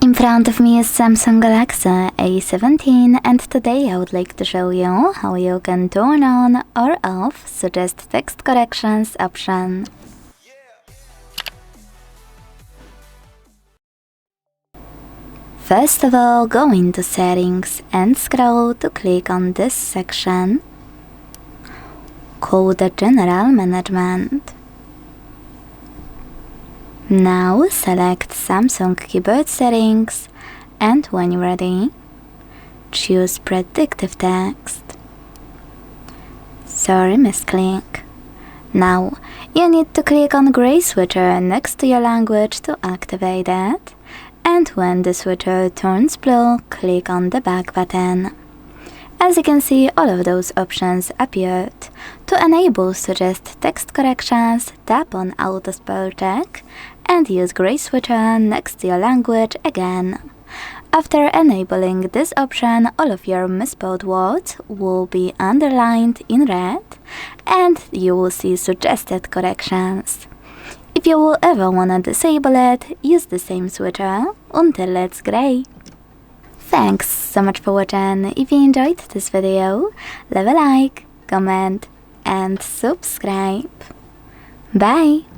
In front of me is Samsung Galaxy A17, and today I would like to show you how you can turn on or off Suggest Text Corrections option. First of all, go into Settings and scroll to click on this section called the General Management. Now select Samsung Keyboard Settings and when you're ready, choose Predictive Text. Sorry, misclick. Now you need to click on gray switcher next to your language to activate it, and when the switcher turns blue, click on the back button. As you can see, all of those options appeared. To enable Suggest Text Corrections, tap on Auto Spell Check and use gray switcher next to your language again. After enabling this option, all of your misspelled words will be underlined in red and you will see suggested corrections. If you will ever wanna disable it, use the same switcher until it's gray. Thanks so much for watching. If you enjoyed this video, leave a like, comment and subscribe. Bye!